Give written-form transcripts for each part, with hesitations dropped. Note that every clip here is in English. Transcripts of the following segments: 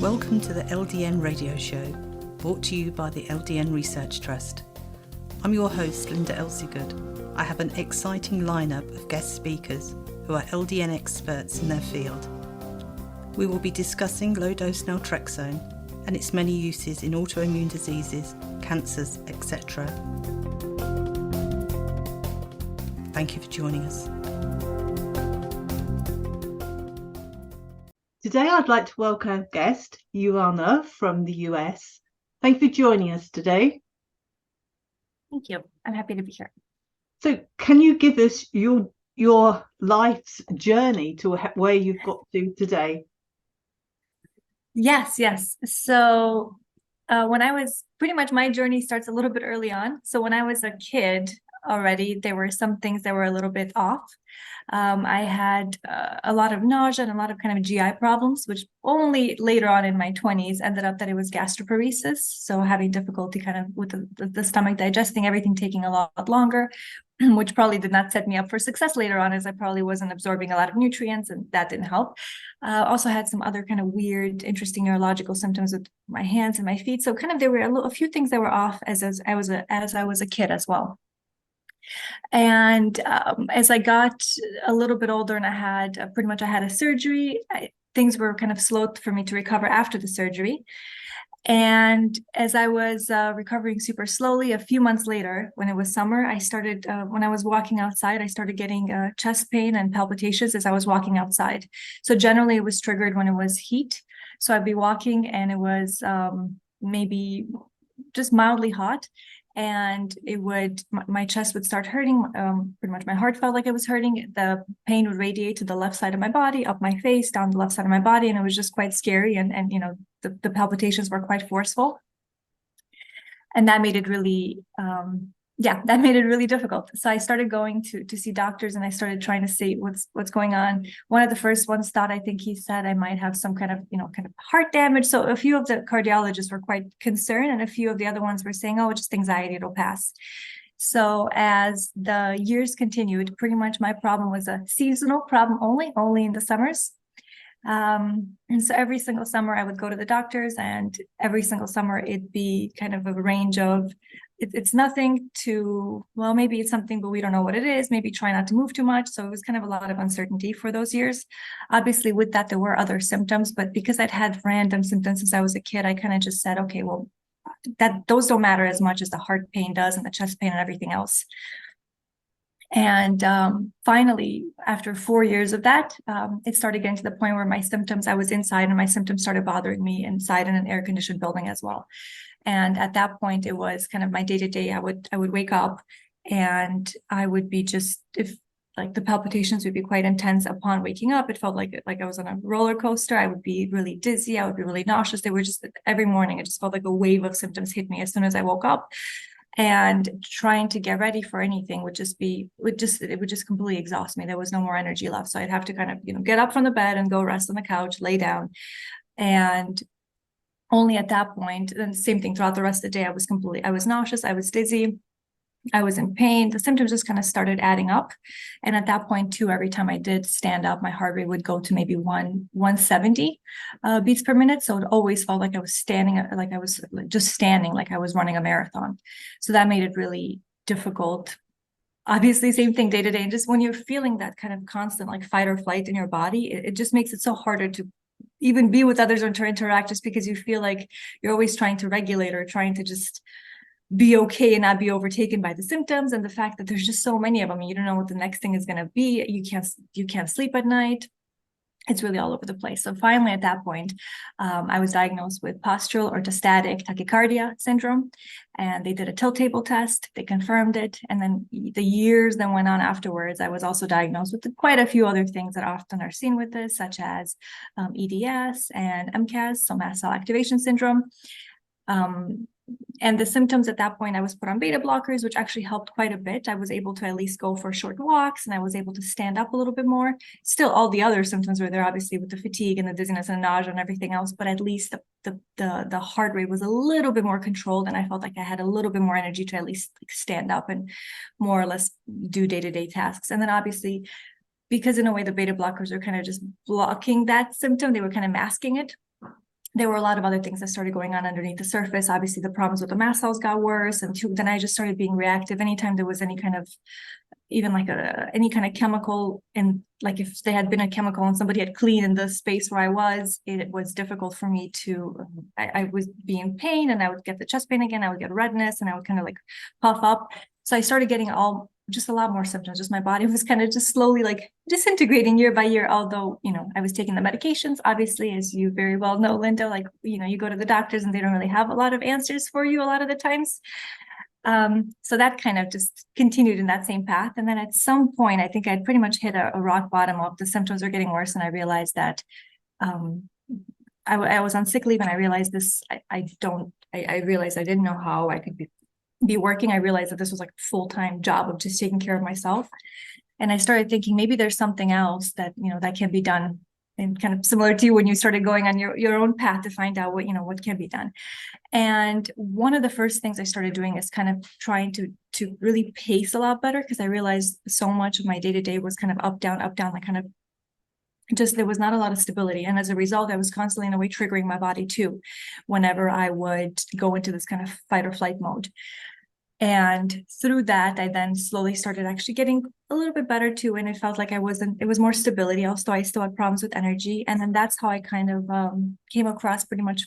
Welcome to the LDN radio show, brought to you by the LDN Research Trust. I'm your host, Linda Elsiegood. I have an exciting lineup of guest speakers who are LDN experts in their field. We will be discussing low-dose Naltrexone and its many uses in autoimmune diseases, cancers, etc. Thank you for joining us. Today I'd like to welcome our guest, Ioana from the US. Thank you for joining us today. Thank you. I'm happy to be here. So can you give us your life's journey to where you've got to today? Yes. So when I was my journey starts a little bit early on. So when I was a kid already, there were some things that were a little bit off. I had a lot of nausea and a lot of kind of GI problems, which only later on in my 20s ended up that it was gastroparesis. So having difficulty kind of with the stomach digesting everything, taking a lot longer, which probably did not set me up for success later on, as I probably wasn't absorbing a lot of nutrients, and that didn't help. Also had some other kind of weird, interesting neurological symptoms with my hands and my feet. So kind of there were a few things that were off as I was a kid as well. And as I got a little bit older and I had a surgery, things were kind of slow for me to recover after the surgery. And as I was recovering super slowly, a few months later, when it was summer, I started, when I was walking outside, I started getting chest pain and palpitations as I was walking outside. So generally it was triggered when it was heat. So I'd be walking and it was maybe just mildly hot. And my chest would start hurting. Pretty much my heart felt like it was hurting. The pain would radiate to the left side of my body, up my face, down the left side of my body. And it was just quite scary. And you know, the palpitations were quite forceful. And that made it really, difficult. So I started going to see doctors and I started trying to see what's going on. One of the first ones thought, I think he said I might have some kind of heart damage. So a few of the cardiologists were quite concerned and a few of the other ones were saying, oh, it's just anxiety, it'll pass. So as the years continued, pretty much my problem was a seasonal problem only in the summers. And so every single summer I would go to the doctors, and every single summer it'd be kind of a range of it's nothing to, well, maybe it's something, but we don't know what it is. Maybe try not to move too much. So it was kind of a lot of uncertainty for those years. Obviously, with that, there were other symptoms, but because I'd had random symptoms since I was a kid, I kind of just said, okay, well, those don't matter as much as the heart pain does and the chest pain and everything else. And finally, after 4 years of that, it started getting to the point where my symptoms, I was inside and my symptoms started bothering me inside in an air-conditioned building as well. And at that point, it was kind of my day-to-day. I would wake up and I would be the palpitations would be quite intense upon waking up. It felt like I was on a roller coaster. I would be really dizzy. I would be really nauseous. They were just every morning. It just felt like a wave of symptoms hit me as soon as I woke up. And trying to get ready for anything would just completely exhaust me. There was no more energy left. So I'd have to kind of, get up from the bed and go rest on the couch, lay down. And only at that point, and same thing throughout the rest of the day, I was nauseous, I was dizzy, I was in pain. The symptoms just kind of started adding up. And at that point too, every time I did stand up, my heart rate would go to maybe 170 beats per minute. So it always felt like I was standing, like I was just standing, like I was running a marathon. So that made it really difficult. Obviously, same thing day to day. And just when you're feeling that kind of constant like fight or flight in your body, it just makes it so harder to even be with others or to interact, just because you feel like you're always trying to regulate or trying to just be okay and not be overtaken by the symptoms and the fact that there's just so many of them. You don't know what the next thing is going to be. You can't sleep at night. It's really all over the place. So finally, at that point, I was diagnosed with postural orthostatic tachycardia syndrome, and they did a tilt table test. They confirmed it. And then the years that went on afterwards, I was also diagnosed with quite a few other things that often are seen with this, such as EDS and MCAS, so mast cell activation syndrome. And the symptoms at that point, I was put on beta blockers, which actually helped quite a bit. I was able to at least go for short walks and I was able to stand up a little bit more. Still, all the other symptoms were there, obviously, with the fatigue and the dizziness and nausea and everything else, but at least the heart rate was a little bit more controlled, and I felt like I had a little bit more energy to at least stand up and more or less do day-to-day tasks. And then obviously, because in a way the beta blockers are kind of just blocking that symptom, they were kind of masking it. there were a lot of other things that started going on underneath the surface. Obviously, the problems with the mast cells got worse, and then I just started being reactive anytime there was any kind of, even like any kind of chemical, and like if there had been a chemical and somebody had cleaned in the space where I was, it was difficult for me to, I would be in pain, and I would get the chest pain again, I would get redness, and I would kind of like puff up. So I started getting just a lot more symptoms. Just my body was kind of just slowly like disintegrating year by year, although, I was taking the medications, obviously, as you very well know, Linda, like, you go to the doctors and they don't really have a lot of answers for you a lot of the times. So that kind of just continued in that same path. And then at some point, I think I'd pretty much hit a rock bottom of the symptoms were getting worse. And I realized that I was on sick leave, and I realized this, I realized I didn't know how I could be working. I realized that this was like a full-time job of just taking care of myself. And I started thinking maybe there's something else that, that can be done, and kind of similar to you when you started going on your own path to find out what can be done. And one of the first things I started doing is kind of trying to really pace a lot better, because I realized so much of my day-to-day was kind of up, down, like kind of just, there was not a lot of stability. And as a result, I was constantly in a way triggering my body too, whenever I would go into this kind of fight or flight mode. And through that, I then slowly started actually getting a little bit better too. And it felt like it was more stability. Also, I still had problems with energy. And then that's how I kind of came across pretty much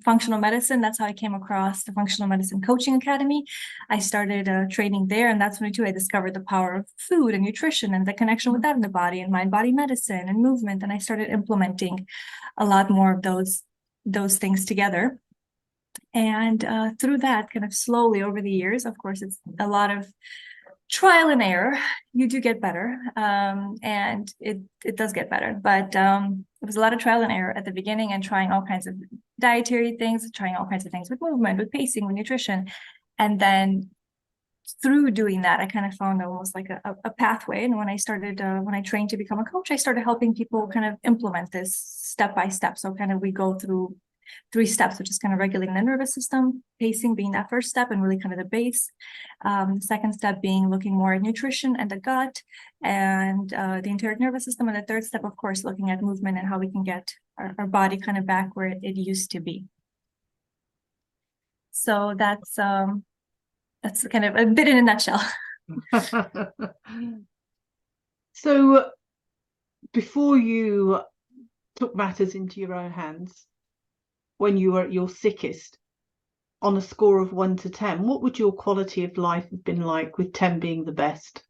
functional medicine. That's how I came across the Functional Medicine Coaching Academy. I started training there. And that's when too, I discovered the power of food and nutrition and the connection with that in the body, and mind-body medicine and movement. And I started implementing a lot more of those things together. And through that, kind of slowly over the years, of course, it's a lot of trial and error. You do get better, and it does get better. But it was a lot of trial and error at the beginning, and trying all kinds of dietary things, trying all kinds of things with movement, with pacing, with nutrition. And then through doing that, I kind of found almost like a pathway. And when I trained to become a coach, I started helping people kind of implement this step by step. So kind of we go through 3 steps, which is kind of regulating the nervous system, pacing being that first step and really kind of the base. The second step being looking more at nutrition and the gut and the enteric nervous system. And the third step, of course, looking at movement and how we can get our body kind of back where it used to be. So that's kind of a bit in a nutshell. So before you took matters into your own hands, when you were at your sickest, on a score of 1 to 10, what would your quality of life have been like, with 10 being the best?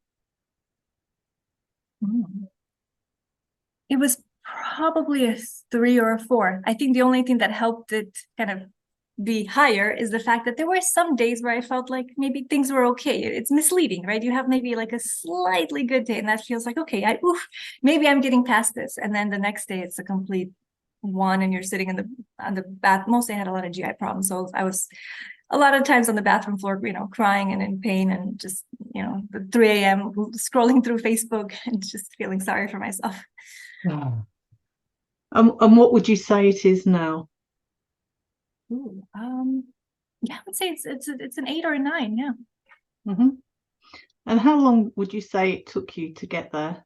It was probably a 3 or a 4. I think the only thing that helped it kind of be higher is the fact that there were some days where I felt like maybe things were okay. It's misleading, right? You have maybe like a slightly good day, and that feels like, okay, maybe I'm getting past this. And then the next day it's a complete 1, and you're sitting on the bath. Mostly I had a lot of GI problems, so I was a lot of times on the bathroom floor, crying and in pain, and just the 3 a.m. scrolling through Facebook and just feeling sorry for myself. And what would you say it is now? Yeah, I would say it's an 8 or a 9. Yeah. Mm-hmm. And how long would you say it took you to get there?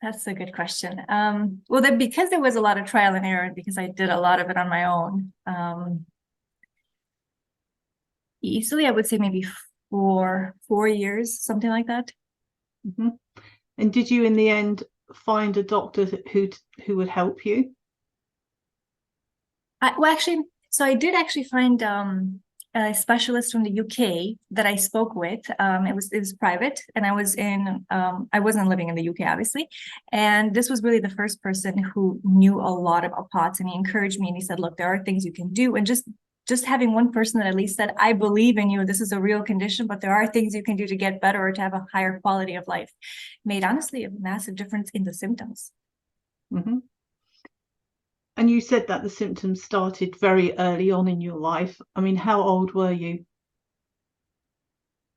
That's a good question. Well, because there was a lot of trial and error, because I did a lot of it on my own, easily I would say maybe 4 years, something like that. Mm-hmm. And did you in the end find a doctor who would help you? I did actually find a specialist from the UK that I spoke with. It was private, and I wasn't living in the UK, obviously. And this was really the first person who knew a lot about POTS, and he encouraged me, and he said, look, there are things you can do. And just having one person that at least said, I believe in you, this is a real condition, but there are things you can do to get better or to have a higher quality of life, made honestly a massive difference in the symptoms. Mm-hmm. And you said that the symptoms started very early on in your life. I mean, how old were you?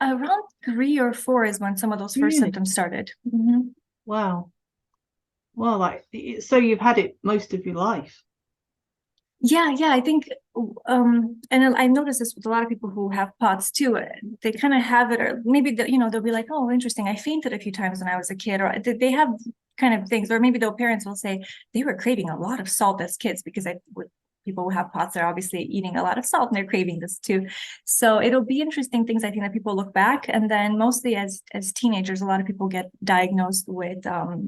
Around 3 or 4 is when some of those first symptoms started. Mm-hmm. Wow. Well, so you've had it most of your life. Yeah, I think, and I noticed this with a lot of people who have POTS too. They kind of have it, or maybe they'll be like, oh, interesting, I fainted a few times when I was a kid, or they have kind of things. Or maybe the parents will say they were craving a lot of salt as kids, because people who have POTS are obviously eating a lot of salt and they're craving this too. So it'll be interesting things, I think, that people look back. And then mostly as teenagers, a lot of people get diagnosed with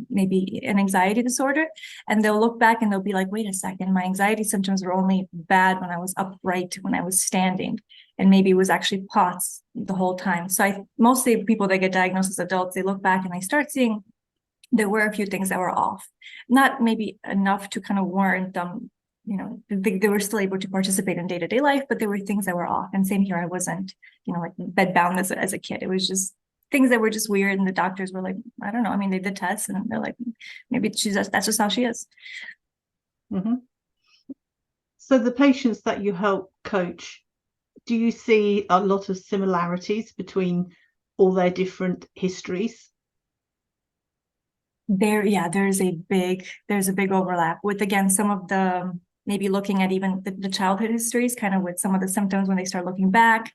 maybe an anxiety disorder, and they'll look back and they'll be like, wait a second, my anxiety symptoms were only bad when I was upright, when I was standing, and maybe it was actually POTS the whole time. So mostly people that get diagnosed as adults, they look back and they start seeing there were a few things that were off, not maybe enough to kind of warrant them, they were still able to participate in day-to-day life, but there were things that were off. And same here, I wasn't, like bedbound as a kid. It was just things that were just weird. And the doctors were like, I don't know. I mean, they did tests and they're like, maybe that's just how she is. Mm-hmm. So the patients that you help coach, do you see a lot of similarities between all their different histories? There's a big overlap with, again, some of the, maybe looking at even the childhood histories, kind of with some of the symptoms when they start looking back.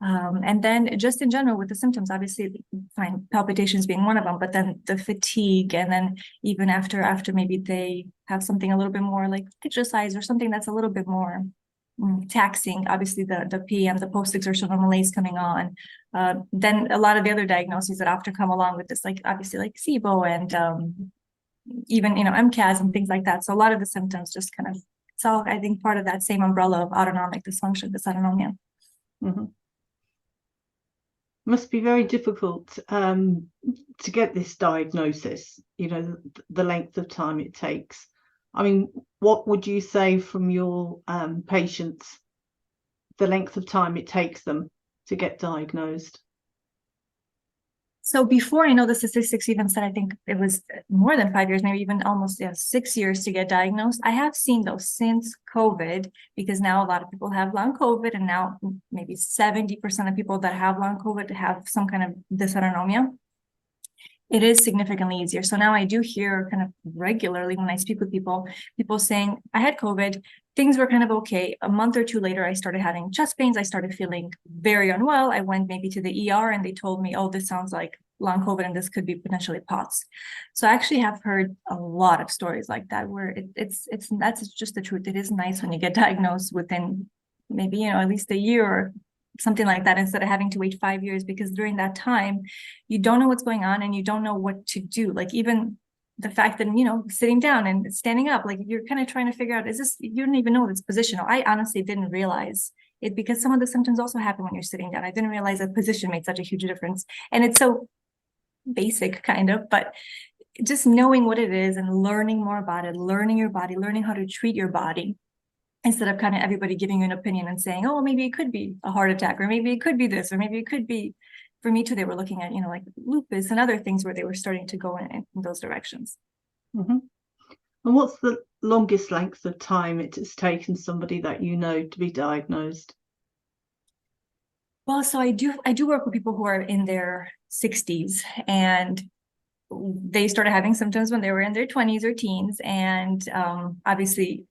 And then just in general with the symptoms, obviously, fine, palpitations being one of them, but then the fatigue, and then even after maybe they have something a little bit more like exercise or something that's a little bit more taxing, obviously the PM, the post-exertional malaise coming on. Then a lot of the other diagnoses that often come along with this, like obviously like SIBO and even, MCAS and things like that. So a lot of the symptoms just kind of, it's all, I think, part of that same umbrella of autonomic dysfunction, dysautonomia. Mm-hmm. Must be very difficult to get this diagnosis, the length of time it takes. I mean, what would you say from your patients, the length of time it takes them to get diagnosed? So before, I know the statistics even said, I think it was more than 5 years, maybe even almost 6 years to get diagnosed. I have seen those since COVID, because now a lot of people have long COVID, and now maybe 70% of people that have long COVID have some kind of dysautonomia. It is significantly easier. So now I do hear kind of regularly when I speak with people saying, I had COVID, things were kind of okay. A month or two later, I started having chest pains. I started feeling very unwell. I went maybe to the ER and they told me, oh, this sounds like long COVID and this could be potentially POTS. So I actually have heard a lot of stories like that, where that's just the truth. It is nice when you get diagnosed within maybe, at least a year or something like that, instead of having to wait 5 years, because during that time you don't know what's going on and you don't know what to do. Like even the fact that, sitting down and standing up, like you're kind of trying to figure out, you don't even know if it's positional. I honestly didn't realize it, because some of the symptoms also happen when you're sitting down. I didn't realize that position made such a huge difference. And it's so basic kind of, but just knowing what it is and learning more about it, learning your body, learning how to treat your body, instead of kind of everybody giving you an opinion and saying, oh, maybe it could be a heart attack, or maybe it could be this, or maybe it could be, for me too, they were looking at, like lupus and other things where they were starting to go in those directions. Mm-hmm. And what's the longest length of time it has taken somebody that to be diagnosed? Well, so I do work with people who are in their 60s, and they started having symptoms when they were in their 20s or teens. And obviously,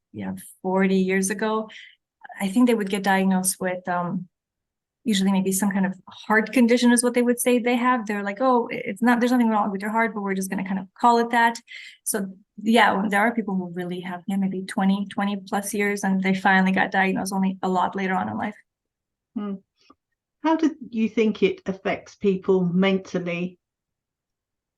40 years ago, I think they would get diagnosed with usually maybe some kind of heart condition is what they would say they have. They're like, oh, there's nothing wrong with your heart, but we're just going to kind of call it that. So there are people who really have maybe 20 plus years, and they finally got diagnosed only a lot later on in life. How do you think it affects people mentally,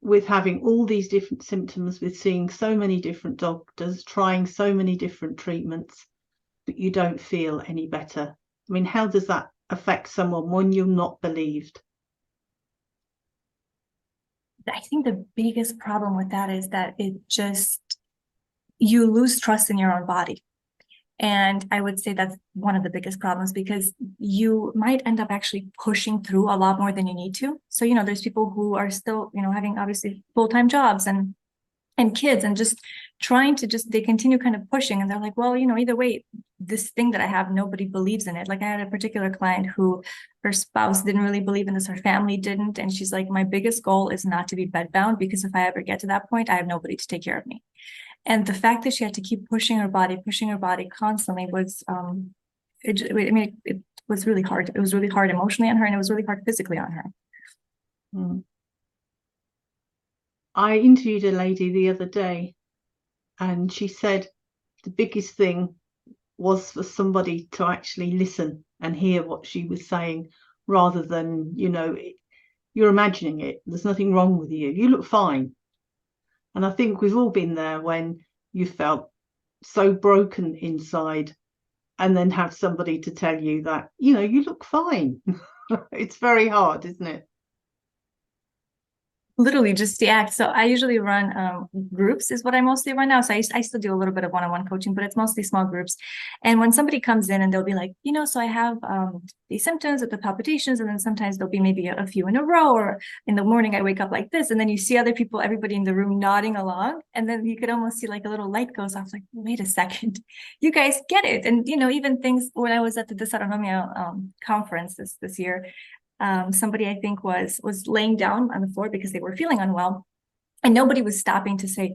with having all these different symptoms, with seeing so many different doctors, trying so many different treatments, but you don't feel any better? I mean, how does that affect someone when you're not believed? I think the biggest problem with that is that you lose trust in your own body. And I would say that's one of the biggest problems, because you might end up actually pushing through a lot more than you need to. So, there's people who are still, having obviously full-time jobs and kids, and just trying to they continue kind of pushing, and they're like, well, either way, this thing that I have, nobody believes in it. Like I had a particular client who her spouse didn't really believe in this, her family didn't. And she's like, my biggest goal is not to be bedbound, because if I ever get to that point, I have nobody to take care of me. And the fact that she had to keep pushing her body constantly was, it was really hard. It was really hard emotionally on her, and it was really hard physically on her. I interviewed a lady the other day, and she said the biggest thing was for somebody to actually listen and hear what she was saying, rather than, you're imagining it. There's nothing wrong with you. You look fine. And I think we've all been there when you felt so broken inside, and then have somebody to tell you that, you look fine. It's very hard, isn't it? Literally just the act. So I usually run groups is what I mostly run now. So I still do a little bit of one-on-one coaching, but it's mostly small groups. And when somebody comes in and they'll be like, so I have these symptoms of the palpitations, and then sometimes there'll be maybe a few in a row, or in the morning I wake up like this, and then you see other people, everybody in the room nodding along, and then you could almost see like a little light goes off, like, wait a second, you guys get it. And even things, when I was at the Dysautonomia conference this year, somebody I think was laying down on the floor because they were feeling unwell, and nobody was stopping to say,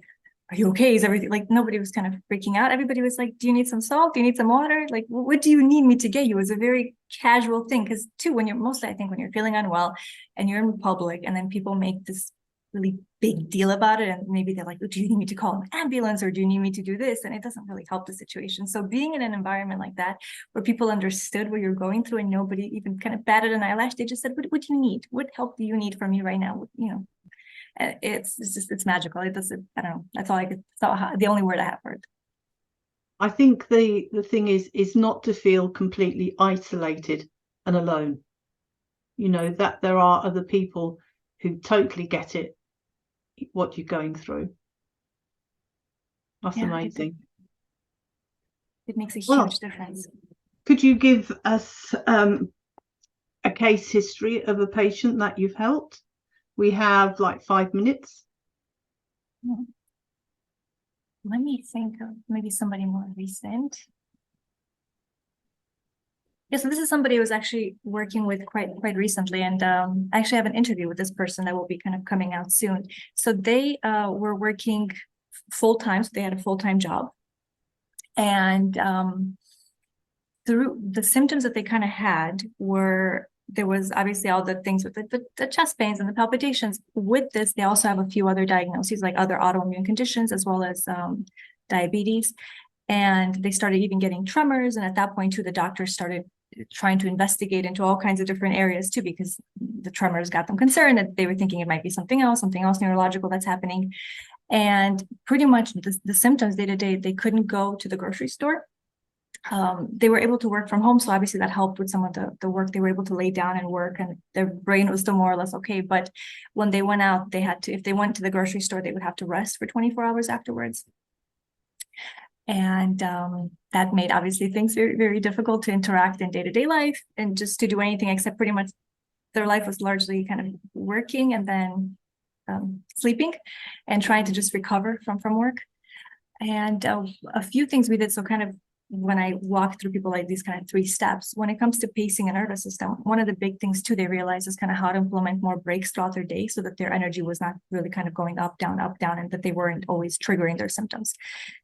are you okay? Is everything, like, nobody was kind of freaking out. Everybody was like, do you need some salt? Do you need some water? Like, what do you need me to get you? It was a very casual thing, because too, when you're feeling unwell and you're in public, and then people make this really big deal about it, and maybe they're like, oh, do you need me to call an ambulance, or do you need me to do this? And it doesn't really help the situation. So being in an environment like that, where people understood what you're going through, and nobody even kind of batted an eyelash, they just said, what do you need? What help do you need from me right now? It's magical. I don't know. That's the only word I have for it. I think the thing is not to feel completely isolated and alone. That there are other people who totally get it, what you're going through. That's amazing. It makes a huge difference. Could you give us a case history of a patient that you've helped? We have like 5 minutes. Let me think of maybe somebody more recent. Yeah, so this is somebody I was actually working with quite recently, and I actually have an interview with this person that will be kind of coming out soon. So they were working full-time, so they had a full-time job. And through the symptoms that they kind of had there was obviously all the things with the chest pains and the palpitations. With this, they also have a few other diagnoses, like other autoimmune conditions, as well as diabetes. And they started even getting tremors. And at that point, too, the doctors started trying to investigate into all kinds of different areas, too, because the tremors got them concerned, that they were thinking it might be something else neurological that's happening. And pretty much the symptoms day to day, they couldn't go to the grocery store. They were able to work from home, so obviously that helped with some of the work. They were able to lay down and work, and their brain was still more or less okay. But when they went out, they had to, if they went to the grocery store, they would have to rest for 24 hours afterwards. And that made obviously things very, very difficult to interact in day-to-day life, and just to do anything except pretty much their life was largely kind of working and then sleeping and trying to just recover from work. And a few things we did, so kind of when I walk through people like these kind of 3 steps, when it comes to pacing a nervous system, one of the big things too they realized is kind of how to implement more breaks throughout their day, so that their energy was not really kind of going up, down, and that they weren't always triggering their symptoms.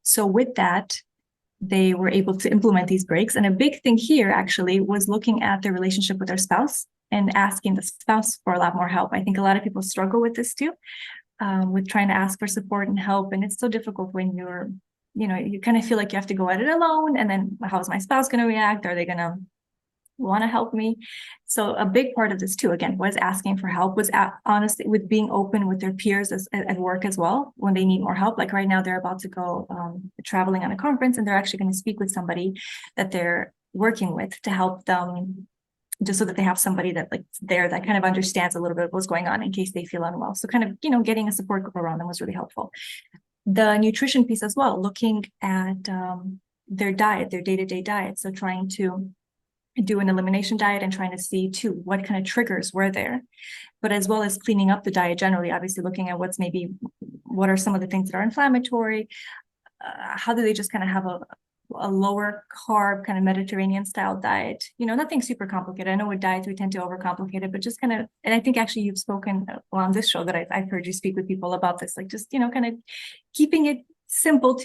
So with that, they were able to implement these breaks. And a big thing here actually was looking at their relationship with their spouse and asking the spouse for a lot more help. I think a lot of people struggle with this too, with trying to ask for support and help. And it's so difficult when you're, you kind of feel like you have to go at it alone. And then how's my spouse going to react? Are they going to want to help me? So a big part of this too, again, was asking for help, was honestly with being open with their peers at work as well, when they need more help. Like right now, they're about to go traveling on a conference, and they're actually going to speak with somebody that they're working with to help them, just so that they have somebody that that kind of understands a little bit of what's going on in case they feel unwell. So kind of, getting a support group around them was really helpful. The nutrition piece as well, looking at their diet, their day-to-day diet. So trying to do an elimination diet and trying to see too what kind of triggers were there, but as well as cleaning up the diet generally, obviously looking at what are some of the things that are inflammatory, how do they just kind of have a lower carb kind of Mediterranean style diet, nothing super complicated. I know with diets we tend to overcomplicate it, but just kind of, and I think actually you've spoken on this show that I've heard you speak with people about this, like just, kind of keeping it simple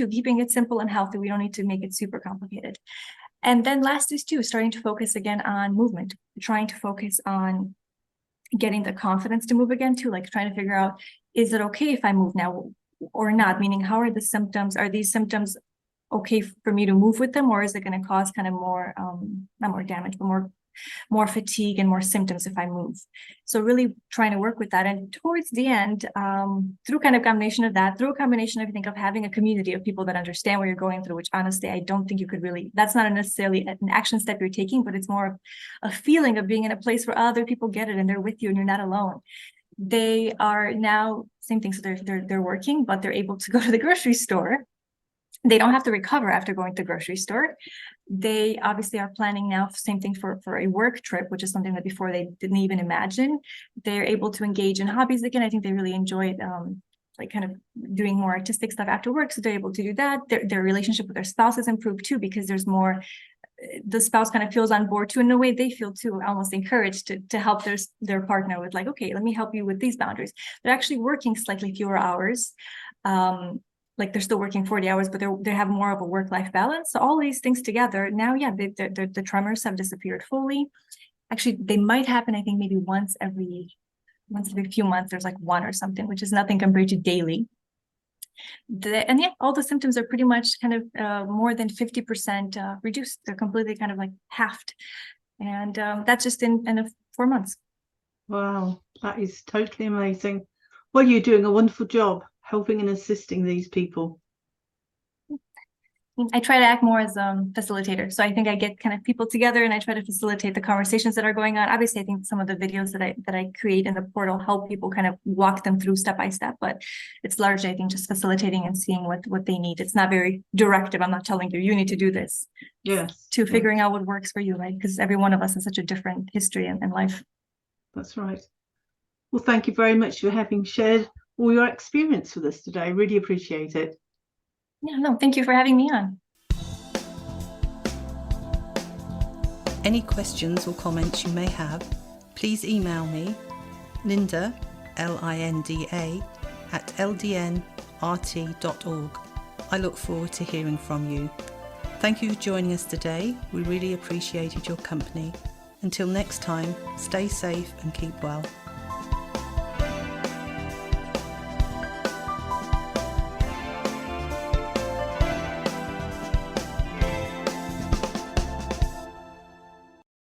and healthy. We don't need to make it super complicated. And then last is too, starting to focus again on movement, trying to focus on getting the confidence to move again too, like trying to figure out, is it okay if I move now or not? Meaning, how are the symptoms? Are these symptoms okay for me to move with them, or is it going to cause kind of more, not more damage, but more fatigue and more symptoms if I move? So really trying to work with that. And towards the end, through kind of combination of that, through a combination, I think, of having a community of people that understand what you're going through, which honestly, I don't think you could really, that's not necessarily an action step you're taking, but it's more of a feeling of being in a place where other people get it and they're with you and you're not alone. They are now, same thing, so they're working, but they're able to go to the grocery store. They don't have to recover after going to the grocery store. They obviously are planning now, same thing for a work trip, which is something that before they didn't even imagine. They're able to engage in hobbies again. I think they really enjoyed like kind of doing more artistic stuff after work. So they're able to do that. Their relationship with their spouse has improved too, because there's more, the spouse kind of feels on board too. In a way, they feel too almost encouraged to help their partner with, like, okay, let me help you with these boundaries. They're actually working slightly fewer hours. Like they're still working 40 hours, but they have more of a work-life balance. So all these things together now, yeah, the tremors have disappeared fully. Actually, they might happen, I think, maybe once every few months. There's like one or something, which is nothing compared to daily. And yeah, all the symptoms are pretty much kind of more than 50% reduced. They're completely kind of like halved. And that's just in 4 months. Wow, that is totally amazing. Well, you're doing a wonderful job helping and assisting these people. I try to act more as a facilitator. So I think I get kind of people together and I try to facilitate the conversations that are going on. Obviously, I think some of the videos that I create in the portal help people kind of walk them through step by step, but it's largely, I think, just facilitating and seeing what they need. It's not very directive. I'm not telling you need to do this. Yes. To figuring out what works for you, right? Because every one of us has such a different history in life. That's right. Well, thank you very much for having shared all your experience with us today. I really appreciate it. Yeah, no, thank you for having me on. Any questions or comments you may have, please email me, Linda, Linda, at ldnrt.org. I look forward to hearing from you. Thank you for joining us today. We really appreciated your company. Until next time, stay safe and keep well.